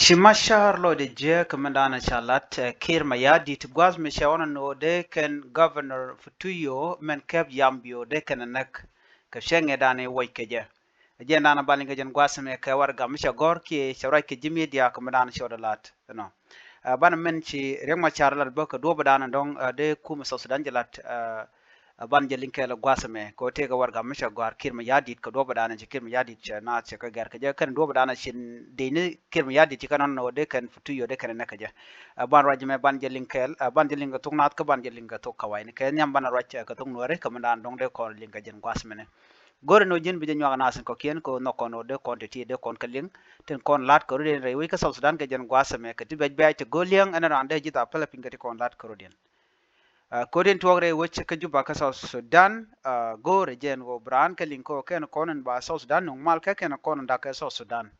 Shimashar lo de je komandana chalat kir mayadi tgwaz me shawana no de ken governor futuyo men keb yambio de ken nak ke shenge dane woy keje je nana balinga jen gwasme ke warga misha gor ki shawra ke jimidia komandana shodalat no ban men ci rema charlat boko do badana dong de kuma South Sudan jalat ban jelin kala gwasme ko te ga warga misha gor kirma yadit ko do badana ci kirma yadit na ce ka gar ka je kan do badana shin de ni kirma yadit kan no de kan futuyo de kan naka je ban rajme ban jelin kel ban jelin ga thoknath ka ban jelin ga to kawai ni ken nyam ban rajce ka tung nore ka mandan dong de ko linga jen gwasme ne gore no jin bi nyanga nasin ko kien ko no kono de quantity de kon kaling ten kon lat ko den rewi ka South Sudan ga jen gwasme ka tibe be te goliang ana rande jita pala pingati kon lat ko den kodin tuwagre wacce ka juba ka South Sudan gore jen go bran ka linko ken konon ba South Sudan no mal ka ken konon da ka South Sudan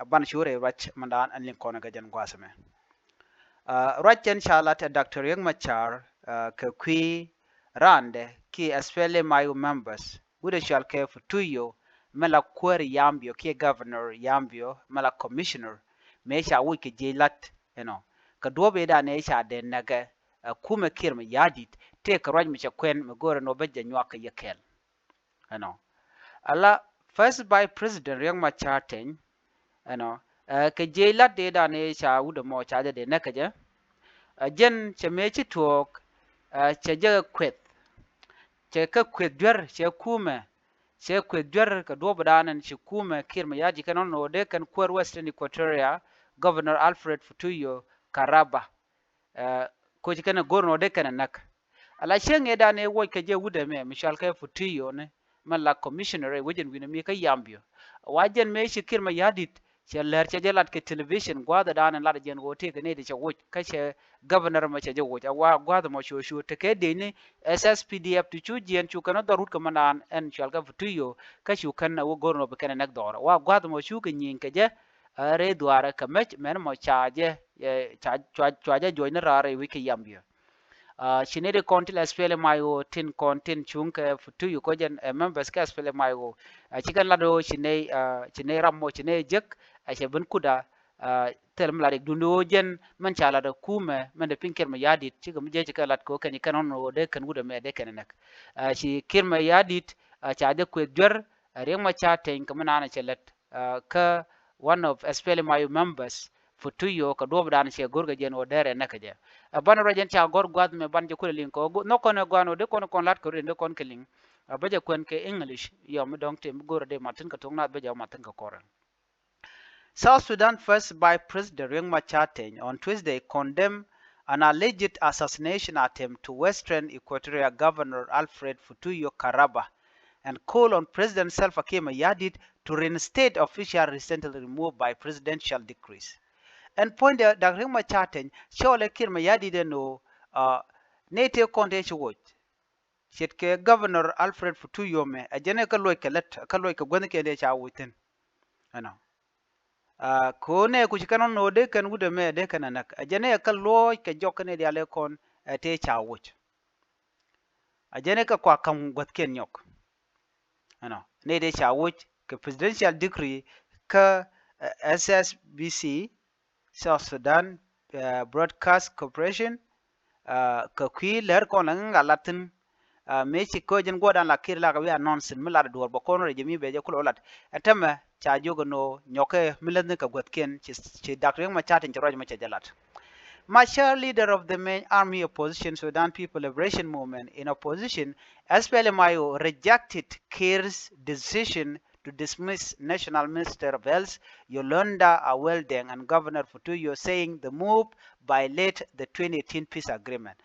ban shure wacce mandan an linko na gajen gwasame racen shalat Dr. Yang Machar ka kwi rande ki espele mayu members wude shal ke futuyo mela kwari yambio ki governor yambio mela commissioner me sha wiki jilat ka dobe da ne sha de naga kuma kirma yadit te ka raj mi kwen me gore no bejja nywaka yekel ala first by president Riek Machar ten ka jilat de da ne sha wude mo cha de nakaje jen che me chi tok che je kwet che ka kwet dwer che kuma che kwet dwer ka do badanan che kuma kirma yaji kan no de kan kwar western equatoria governor Alfred Futuyo Karaba ko kana gorno de kana nak ala shenge da ne wo ka je wude me mishal ka Futuyo ne mala commissioner wajen wina mi ka yambio wajen me shi kirma yadit che ler che jelat ke television gwada da nan la jen go te ne de che wo ka che governor ma che je wo wa gwada mo sho te ke de ni SSPDF tu chu jien chu kana darut ka manan en shal ka Futuyo ka shu kana wo gorno be kana nak dora wa gwada mo shu ka nyin ka je re duara ka mech men mo chaje chaje join rare wiki yambio shinede kontil aspele mayo tin kontin chunke Futuyo ko jen members ka aspele mayo chikan lado chine rammo chine jek che bun kuda telm la rek dundo jen man chala da kume man de pinker ma yadit chigam je chika lat ko kan kanon no de kan wuda me de kan nak shi kirma yadit chaje ko jor re ma cha ten kamana na chelat ka one of aspele mayo members Futuyo ka do bdan che gorga jen o dere nakaje ban rojen cha gor gwad me ban je kulin ko no kono gwano de kono kon lat ko de kon kelin baje kwen ke English yo mi dong te gor de matin ka tongna baje matin ka koran South Sudan first by President Riek Machar on Tuesday condemned an alleged assassination attempt to Western Equatoria Governor Alfred Futuyo Karaba and called on President Salva Kiir Mayardit to reinstate official recently removed by presidential decrees. And pointed that Riek Machar shole Kiir Mayardit no nete konte chwot ke Governor Alfred Futuyo me ajene ka loy ka gwani ke de cha wutin ko ne ku chikanon no de kan wude me de kan nak ajene ka loy ka jokane de ale kon te cha wuch ajene ka kwa kam gwatken nyok ne de cha wuch ka presidential decree ka SSBC South Sudan Broadcast Corporation ka kwi ler kon nga latin me ci ko jen godan la kir la ka wi annonce mi la do bo kono re jemi be je kulo lat atama cha jogo no nyoke milen ka gwatken ci Dr. ma chatin ci roj ma ci jalat Machar, leader of the main army opposition Sudan People Liberation Movement in opposition, SPLMIO rejected Kir's decision to dismiss National Minister of Health Yolanda Aweldeng and Governor Futuyo, saying the move violated the 2018 peace agreement.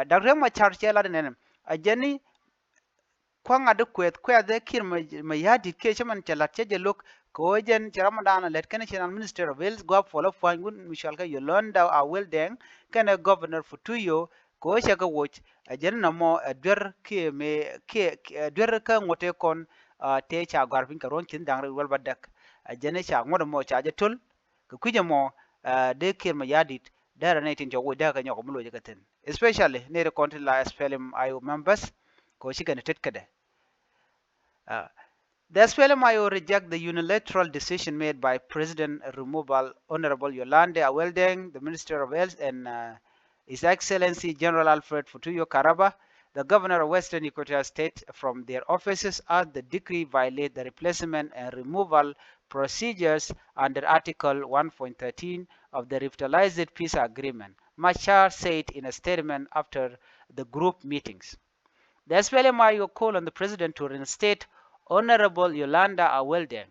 Dr. Machar chela ajani kwanga de kwet de Kir Mayardit ke chaman chalat che look ko jen charamandana let kan national minister of health go follow fangun Michel ka Yolanda Aweldeng kan governor Futuyo ko cha ka watch ajen na mo dwer ke me ke dwer ka ngote kon te cha garfin ka ron kin dang wal badak ajene cha ngodo mo cha je tul ko kuje mo de Kir Mayardit dara ne tin jogo da ka nyoko mulo je katen especially ne de konti la SPLM IO members ko shi kan tetkade The SPLMIO reject the unilateral decision made by President removal Honorable Yolande Aweldeng, the Minister of Health, and His Excellency General Alfred Futuyo Karaba, the Governor of Western Equatorial State, from their offices as the decree violate the replacement and removal procedures under Article 1.13 of the Revitalized Peace Agreement, Machar said in a statement after the group meetings. The SPLMIO called on the President to reinstate Honorable Yolanda Aweldeng,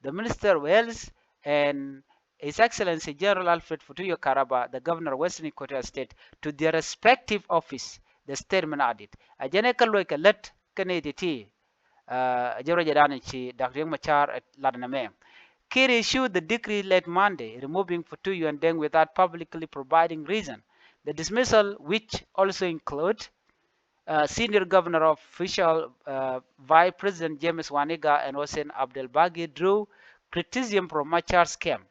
the Minister of Health, and His Excellency General Alfred Futuyo Karaba, the Governor of Western Equatorial State, to their respective office. The statement added, "Ajane kaloi let kaneti Jero Jadanichi, Dr. Young Machar at Ladaname. Kir issued the decree late Monday, removing Futuyo and Deng without publicly providing reason. The dismissal, which also include senior governor of official Vice President James Waniga and Hossein Abdelbagi, drew criticism from Machar's camp,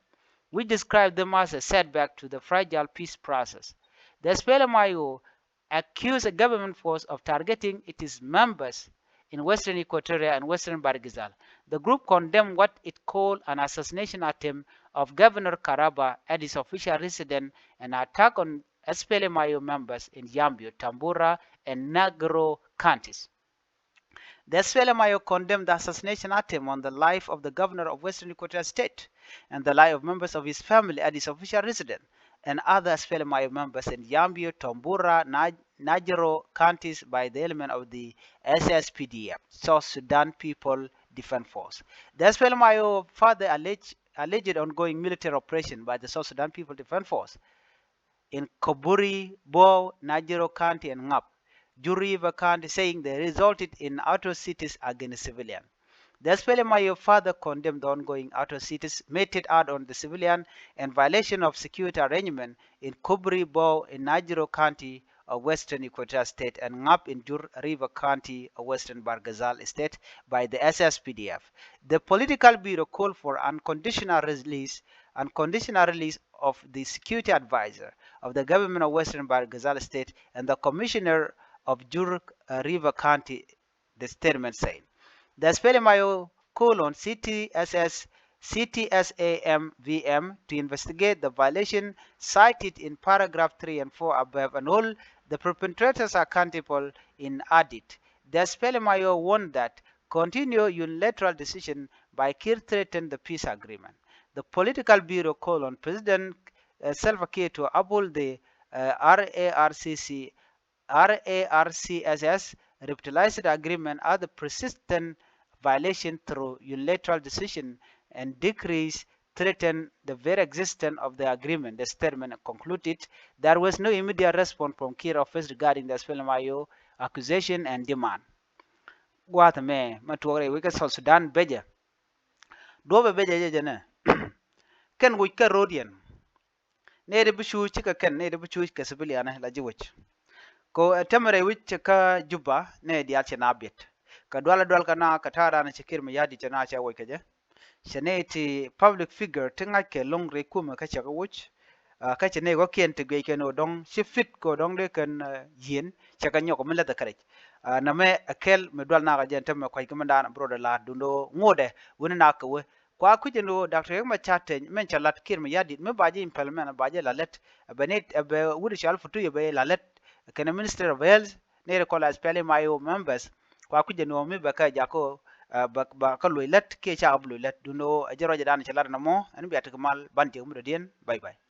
which described them as a setback to the fragile peace process. The SPLMIO accused a government force of targeting its members in Western Equatoria and Western Bargizal. The group condemned what it called an assassination attempt of Governor Karaba at his official residence and attack on SPLMIO members in Yambio, Tambura, and Nagro counties. The SPLMIO condemned the assassination attempt on the life of the governor of Western Equatorial State and the life of members of his family at his official residence and other SPLMIO members in Yambio, Tambura, Najero counties by the element of the SSPDF, South Sudan People Defense Force. The SPLMIO further alleged ongoing military operation by the South Sudan People Defense Force in Koburi, Bo, Najero County, and Ngap, Juri River County, saying they resulted in atrocities against civilians. The SPLMIO further condemned the ongoing atrocities meted out on the civilian and violation of security arrangement in Koburi, Bo, in Najero County of Western Equatorial State and Ngap in Jur River County of Western Bargazal State by the SSPDF. The political bureau called for unconditional release of the security advisor of the government of Western Bargazal State and the commissioner of Jur River County, the statement said. The SPLMIO called on CTSAMVM to investigate the violation cited in paragraph 3 and 4 above and hold the perpetrators accountable in audit. The SPLMIO warned that continued unilateral decision by Kir threatened the peace agreement. The political bureau called on President Salva Kiir to uphold the RARCSS revitalized agreement as a persistent violation through unilateral decision and decrees threaten the very existence of the agreement. The statement concluded there was no immediate response from Kiir office regarding the SPLMIO accusation and demand. Guatemala, Matuore, we South Sudan, Beja. Dobe Beja Jana. Ken Wika Rodian. Ne de bishu chika ken ne de bishu ka civilian la jiwich. Ko temere wich ka juba ne di ache na bit. Ka dwala kana katara na chikir me yadi chana cha woy kaje. Shane ti public figure tinga ke long re kuma ka chaka wuch. Ka chane go kien te ge no dong shifit ko dong de kan yin chaka nyoko mele da karaj. Na me akel me dwal na ga jen temme ko kamanda na broda la dundo ngode wona na ka we kwa kujeno Dr. Yema Chate men chalat kir me yadi me baje implement baje lalet benet be wudi shal futu ye be lalet kana minister of health ne re kola SPLMIO members kwa kujeno me baka jako ba ka loilet ke cha ablulet duno ajaro jadan chalar na mo an biata kamal banti umro dien bye bye.